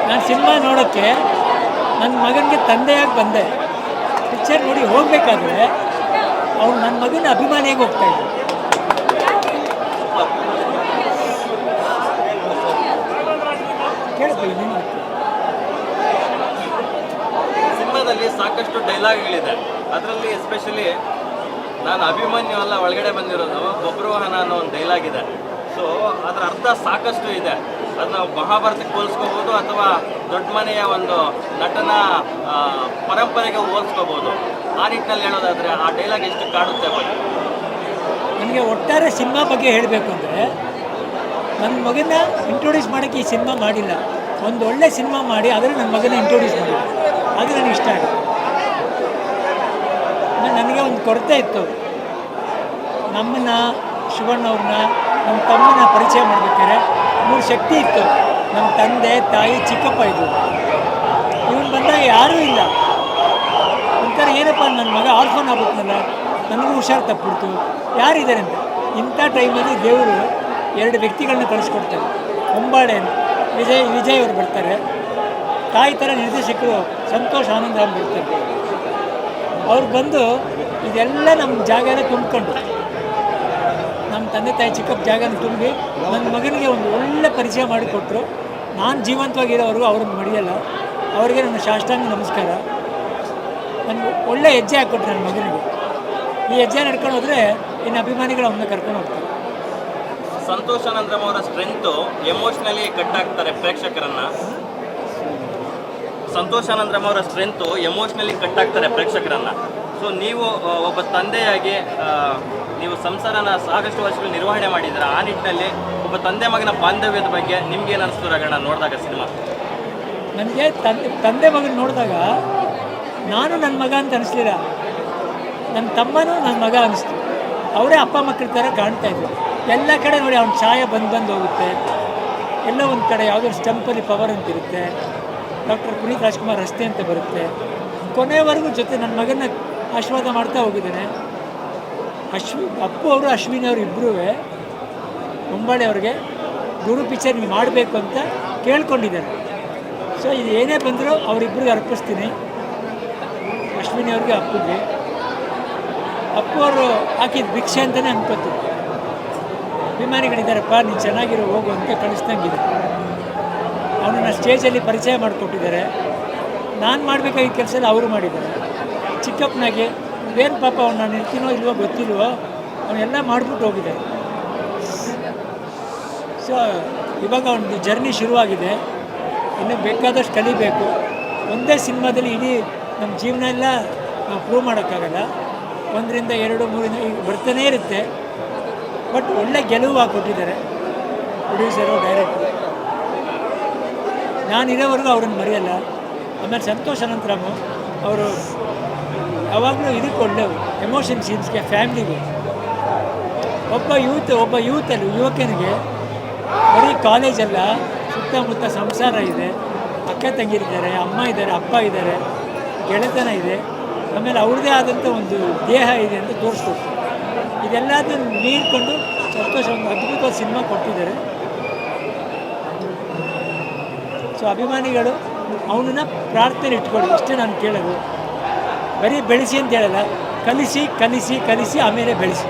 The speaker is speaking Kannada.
ನಾನು ಸಿನಿಮಾ ನೋಡೋಕ್ಕೆ ನನ್ನ ಮಗನಿಗೆ ತಂದೆಯಾಗಿ ಬಂದೆ. ಪಿಕ್ಚರ್ ನೋಡಿ ಹೋಗಬೇಕಾದ್ರೆ ಅವ್ರು ನನ್ನ ಮಗನ ಅಭಿಮಾನಿಯಾಗಿ ಹೋಗ್ತಾಯಿದ್ರು. ಕೇಳ್ತೀವಿ. ಸಿನಿಮಾದಲ್ಲಿ ಸಾಕಷ್ಟು ಡೈಲಾಗ್ಗಳಿದೆ. ಅದರಲ್ಲಿ ಎಸ್ಪೆಷಲಿ ನಾನು ಅಭಿಮನ್ಯು ಅಲ್ಲ ಒಳಗಡೆ ಬಂದಿರೋದು ಬಬ್ರುವಾಹನ ಅನ್ನೋ ಒಂದು ಡೈಲಾಗ್ ಇದೆ. ಸೊ ಅದರ ಅರ್ಥ ಸಾಕಷ್ಟು ಇದೆ. ಅದನ್ನ ಮಹಾಭಾರತಕ್ಕೆ ಹೋಲಿಸ್ಕೋಬೋದು ಅಥವಾ ದೊಡ್ಡ ಮನೆಯ ಒಂದು ನಟನ ಪರಂಪರೆಗೆ ಹೋಲಿಸ್ಕೋಬೋದು. ಆ ನಿಟ್ಟಿನಲ್ಲಿ ಹೇಳೋದಾದರೆ ಆ ಡೈಲಾಗ್ ಎಷ್ಟು ಕಾಡುತ್ತೆ ಬಗ್ಗೆ. ನನಗೆ ಒಟ್ಟಾರೆ ಸಿನಿಮಾ ಬಗ್ಗೆ ಹೇಳಬೇಕು ಅಂದರೆ, ನನ್ನ ಮಗನ ಇಂಟ್ರೊಡ್ಯೂಸ್ ಮಾಡೋಕ್ಕೆ ಈ ಸಿನಿಮಾ ಮಾಡಿಲ್ಲ. ಒಂದು ಒಳ್ಳೆ ಸಿನಿಮಾ ಮಾಡಿ ಆದರೆ ನನ್ನ ಮಗನ ಇಂಟ್ರೊಡ್ಯೂಸ್ ಮಾಡಿಲ್ಲ. ಅದು ನನಗೆ ಇಷ್ಟ ಆಗುತ್ತೆ. ನನಗೆ ಒಂದು ಕೊರತೆ ಇತ್ತು. ನಮ್ಮನ್ನ ಶಿವಣ್ಣವ್ರನ್ನ ನಮ್ಮ ತಮ್ಮನ ಪರಿಚಯ ಮಾಡಬೇಕಾದ್ರೆ 3 ಶಕ್ತಿ ಇತ್ತು. ನಮ್ಮ ತಂದೆ, ತಾಯಿ, ಚಿಕ್ಕಪ್ಪ ಇದ್ದರು. ಇವನು ಬಂದಾಗ ಯಾರೂ ಇಲ್ಲ. ಒಂಥರ ಏನಪ್ಪ ನನ್ನ ಮಗ ಆರ್ಫನ್ ಆಗ್ಬಿಟ್ನಲ್ಲ, ನನಗೂ ಹುಷಾರು ತಪ್ಪಿಬಿಡ್ತು, ಯಾರಿದ್ದಾರೆ ಅಂತ. ಇಂಥ ಟೈಮಲ್ಲಿ ದೇವರು 2 ವ್ಯಕ್ತಿಗಳನ್ನ ಕಳಿಸ್ಕೊಡ್ತಾರೆ. ಹೊಂಬಾಳೆ ವಿಜಯ್ ಅವರು ಬರ್ತಾರೆ. ತಾಯಿ ಥರ ನಿರ್ದೇಶಕರು ಸಂತೋಷ್ ಆನಂದರಾಮ್ ಬರ್ತಾರೆ. ಅವ್ರು ಬಂದು ಇದೆಲ್ಲ ನಮ್ಮ ಜಾಗನ ತುಂಬಿಕೊಂಡು, ನಮ್ಮ ತಂದೆ ತಾಯಿ ಚಿಕ್ಕಪ್ಪ ಜಾಗನ ತುಂಬಿ ನನ್ನ ಮಗನಿಗೆ ಒಂದು ಒಳ್ಳೆ ಪರಿಚಯ ಮಾಡಿಕೊಟ್ರು. ನಾನು ಜೀವಂತವಾಗಿರೋವರೆಗೂ ಅವ್ರನ್ನ ಮರೆಯಲ್ಲ. ಅವರಿಗೆ ನನ್ನ ಸಾಷ್ಟಾಂಗ ನಮಸ್ಕಾರ. ನನಗೆ ಒಳ್ಳೆ ಹೆಜ್ಜೆ ಹಾಕ್ಕೊಟ್ರು ನನ್ನ ಮಗನಿಗೆ. ಈ ಹೆಜ್ಜೆ ನಡ್ಕೊಂಡು ಹೋದರೆ ಇನ್ನು ಅಭಿಮಾನಿಗಳು ಅವನ್ನ ಕರ್ಕೊಂಡು ಹೋಗ್ತಾರೆ. ಸಂತೋಷ್ ಆನಂದರಾಮ್ ಅವರ ಸ್ಟ್ರೆಂತು ಎಮೋಷ್ನಲಿ ಕಟ್ ಆಗ್ತಾರೆ ಪ್ರೇಕ್ಷಕರನ್ನು. ಸಂತೋಷ್ ಆನಂದರಾಮ್ ಅವರ ಸ್ಟ್ರೆಂತು ಎಮೋಷ್ನಲಿ ಕಟ್ ಆಗ್ತಾರೆ ಪ್ರೇಕ್ಷಕರನ್ನು. ಸೊ ನೀವು ಒಬ್ಬ ತಂದೆಯಾಗಿ ನೀವು ಸಂಸಾರನ ಸಾಕಷ್ಟು ವರ್ಷಗಳು ನಿರ್ವಹಣೆ ಮಾಡಿದ್ದೀರ. ಆ ನಿಟ್ಟಿನಲ್ಲಿ ಒಬ್ಬ ತಂದೆ ಮಗನ ಬಾಂಧವ್ಯದ ಬಗ್ಗೆ ನಿಮ್ಗೇನು ಅನಿಸ್ತು ರಗಣ್ಣ ನೋಡಿದಾಗ ಸಿನಿಮಾ? ನನಗೆ ತಂದೆ ಮಗನ ನೋಡಿದಾಗ ನಾನು ನನ್ನ ಮಗ ಅಂತ ಅನಿಸ್ಲಿಲ್ಲ, ನನ್ನ ತಮ್ಮನೂ ನನ್ನ ಮಗ ಅನಿಸ್ತು. ಅವರೇ ಅಪ್ಪ ಮಕ್ಕಳ ಥರ ಕಾಣ್ತಾಯಿದ್ರು. ಎಲ್ಲ ಕಡೆ ನೋಡಿ ಅವ್ನ ಛಾಯೆ ಬಂದು ಹೋಗುತ್ತೆ. ಎಲ್ಲ ಒಂದು ಕಡೆ ಯಾವುದೋ ಸ್ಟಂಪಲ್ಲಿ ಪವರ್ ಅಂತಿರುತ್ತೆ. ಡಾಕ್ಟರ್ ಪುನೀತ್ ರಾಜ್ಕುಮಾರ್ ರಸ್ತೆ ಅಂತ ಬರುತ್ತೆ. ಕೊನೆಯವರೆಗೂ ಜೊತೆ ನನ್ನ ಮಗನ ಆಶೀರ್ವಾದ ಮಾಡ್ತಾ ಹೋಗಿದ್ದೇನೆ. ಅಪ್ಪು ಅವರು ಅಶ್ವಿನಿ ಅವರು ಇಬ್ಬರೂ ಹೊಂಬಾಳೆ ಅವ್ರಿಗೆ ಗುರು ಪಿಕ್ಚರ್ ನೀವು ಮಾಡಬೇಕು ಅಂತ ಕೇಳ್ಕೊಂಡಿದ್ದಾರೆ. ಸೊ ಇದು ಏನೇ ಬಂದರೂ ಅವರಿಬ್ಬರಿಗೆ ಅರ್ಪಿಸ್ತೀನಿ, ಅಶ್ವಿನಿ ಅವ್ರಿಗೆ ಅಪ್ಪುಗೆ. ಅಪ್ಪು ಅವರು ಹಾಕಿದ ಭಿಕ್ಷೆ ಅಂತಲೇ ಅನ್ಕೋತೀನಿ. ಅಭಿಮಾನಿಗಳಿದ್ದಾರಪ್ಪ, ನೀನು ಚೆನ್ನಾಗಿರೋ ಹೋಗು ಅಂತ ಕಳಿಸ್ದಂಗಿದೆ. ಅವನನ್ನು ಸ್ಟೇಜಲ್ಲಿ ಪರಿಚಯ ಮಾಡಿಕೊಟ್ಟಿದ್ದಾರೆ. ನಾನು ಮಾಡಬೇಕಾಗಿದ್ದ ಕೆಲಸ ಎಲ್ಲ ಅವರು ಮಾಡಿದ್ದಾರೆ. ಚಿಕ್ಕಪ್ಪನಾಗೆ ಏನು ಪಾಪ ಅವ್ನು ನಾನು ಇರ್ತೀನೋ ಇಲ್ವೋ ಗೊತ್ತಿಲ್ವೋ, ಅವನ್ನೆಲ್ಲ ಮಾಡಿಬಿಟ್ಟು ಹೋಗಿದ್ದಾರೆ. ಸೊ ಇವಾಗ ಒಂದು ಜರ್ನಿ ಶುರುವಾಗಿದೆ. ಇನ್ನೂ ಬೇಕಾದಷ್ಟು ಕಲಿಬೇಕು. ಒಂದೇ ಸಿನಿಮಾದಲ್ಲಿ ಇಡೀ ನಮ್ಮ ಜೀವನ ಎಲ್ಲ ನಾವು ಪ್ರೂವ್ ಮಾಡೋಕ್ಕಾಗಲ್ಲ. 1 ರಿಂದ 2, 3 ಈಗ ಬರ್ತಾನೇ ಇರುತ್ತೆ. ಬಟ್ ಒಳ್ಳೆ ಗೆಲುವು ಹಾಕ್ಕೊಟ್ಟಿದ್ದಾರೆ ಪ್ರೊಡ್ಯೂಸರು, ಡೈರೆಕ್ಟ್ರು. ನಾನಿರೋವರೆಗೂ ಅವ್ರನ್ನ ಮರೆಯಲ್ಲ. ಆಮೇಲೆ ಸಂತೋಷ್ ಅನಂತರಾಮು ಅವರು ಯಾವಾಗಲೂ ಇದಕ್ಕೆ ಒಳ್ಳೆಯವು, ಎಮೋಷನ್ ಸೀನ್ಸ್ಗೆ, ಫ್ಯಾಮ್ಲಿಗೆ. ಒಬ್ಬ ಯುವಕನಿಗೆ ಬರೀ ಕಾಲೇಜಲ್ಲ, ಸುತ್ತಮುತ್ತ ಸಂಸಾರ ಇದೆ, ಅಕ್ಕ ತಂಗಿರಿದ್ದಾರೆ, ಅಮ್ಮ ಇದ್ದಾರೆ, ಅಪ್ಪ ಇದ್ದಾರೆ, ಗೆಳೆತನ ಇದೆ, ಆಮೇಲೆ ಅವ್ರದ್ದೇ ಆದಂಥ ಒಂದು ದೇಹ ಇದೆ ಅಂತ ತೋರಿಸ್ಕೊಡ್ತಾರೆ. ಇದೆಲ್ಲದನ್ನು ಮೀರಿಕೊಂಡು ಸಂತೋಷ ಒಂದು ಅದ್ಭುತವಾದ ಸಿನಿಮಾ ಕೊಟ್ಟಿದ್ದಾರೆ. ಸೊ ಅಭಿಮಾನಿಗಳು ಅವನನ್ನು ಪ್ರಾರ್ಥನೆ ಇಟ್ಕೊಳ್ಳಿ, ಇಷ್ಟೇ ನಾನು ಕೇಳೋದು. ಬರೀ ಬೆಳೆಸಿ ಅಂತ ಹೇಳಲ್ಲ, ಕಲಿಸಿ ಆಮೇಲೆ ಬೆಳೆಸಿ.